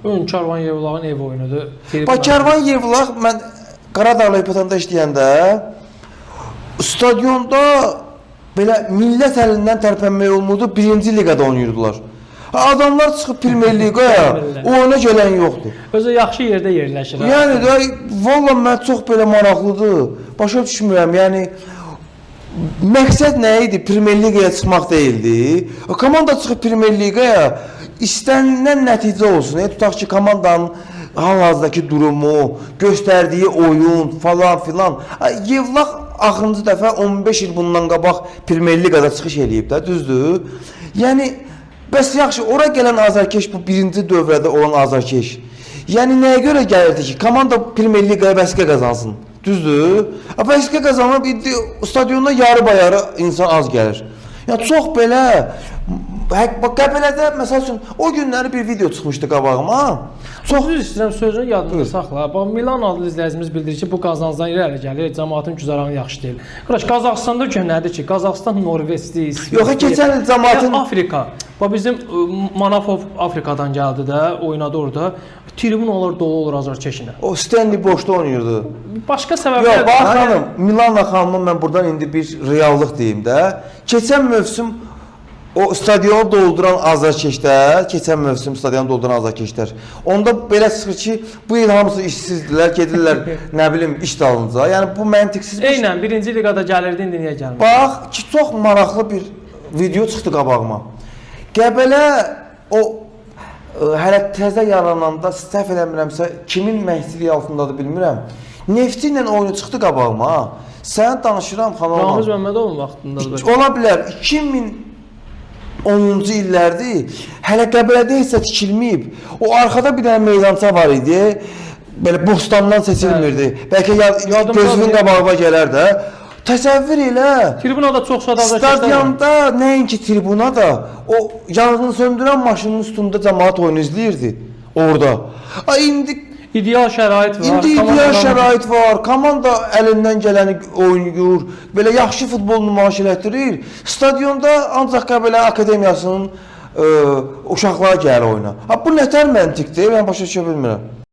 Ön Karvan Yevlağın ev oyunudur. Bax, Karvan Yevlaq, mən Qaradağlı İpatanda işləyəndə stadionda belə millət əlindən tərpənmək olmurdu, birinci liqada oynayırdılar. Adamlar çıxıb Premier Liqaya, oyuna gələn yoxdur. Özü yaxşı yerdə yerləşir. Yəni də, valla mən çox belə maraqlıdır, başa düşmürəm, yəni məqsəd nə idi? Premier Liqaya çıxmaq deyildi. Komanda çıxıb Premier Liqaya istənilən nəticə olsun. Tutaq ki, komandanın hal-hazırdakı durumu, göstərdiyi oyun falan filan. Yevlaq axırıncı dəfə 15 il bundan qabaq Premier Liqada çıxış eləyib də, düzdür? Yəni, bəs yaxşı, ora gələn azarkeş bu birinci dövrədə olan azarkeş. Yəni, nəyə görə gəlirdi ki, komanda Premier Liqaya vəsiqə qazansın? Düzdür? Vəsiqə qazanıb, stadionda yarı-bayarı insan az gəlir. Yəni, çox belə, Qəbələdə, məsəl üçün, o günləri bir video çıxmışdı qabağıma. Çox düz istəyirəm, sözünü yadında saxla. Milan adlı izləyicimiz bildirir ki, bu qazancdan irəli gəlir, cəmaatın güzəranı yaxşı deyil. Qardaş, Qazaxıstanda nədir ki, Qazaxıstan Norveçli, yox, keçən il cəmaatın... Afrika, bizim Manafov Afrikadan gəldi də, oynadı orada. Tribunalar dolu olur azarkeşinə. O Stanley boşda oynayırdı. Başqa səbəblər... Yox, bax xanım, Milanla xanımın mən buradan indi bir reallıq deyim də. Keçən mövsüm o stadionu dolduran azarkeşlər, keçən mövsüm stadionu dolduran azarkeşlər. Onda belə çıxır ki, bu il hamısı işsizdirlər, gedirlər, nə bilim, iş dalınca. Yəni bu məntiqsiz bir... Eynən, birinci liqada gəlirdi, indi niyə gəlmir? Bax ki, çox maraqlı bir video çıxdı qabağıma. Qəbələ o hələ təzə yarananda, səhv eləmirəmsə, kimin məhdiliyi altındadır bilmirəm. Nefti ilə oyunu çıxdı qabağıma. Sənə danışıram, xanım. Ramiz Məmmədovun vaxtındadır. Ola bilər, 2010-cu illərdir, hələ Qəbələdə heç tikilməyib. O arxada bir dənə meydança var idi, belə bostandan seçilmirdi. Bəlkə gözünün qabağına gələr də. Təsəvvür elə. Tribunada çox şad azarkeşlər var. Stadionda, nəinki tribunada, o yanğın söndürən maşının üstündə cəmaat oyunu izləyirdi orada. İndi ideal şərait var. İndi ideal şərait var. Komanda əlindən gələni oynayır. Belə yaxşı futbol nümayiş elətdirir. Stadionda ancaq Qəbələ Akademiyasının uşaqları gəlir oyuna. Bu nətər məntiqdir? Mən başa düşə bilmirəm.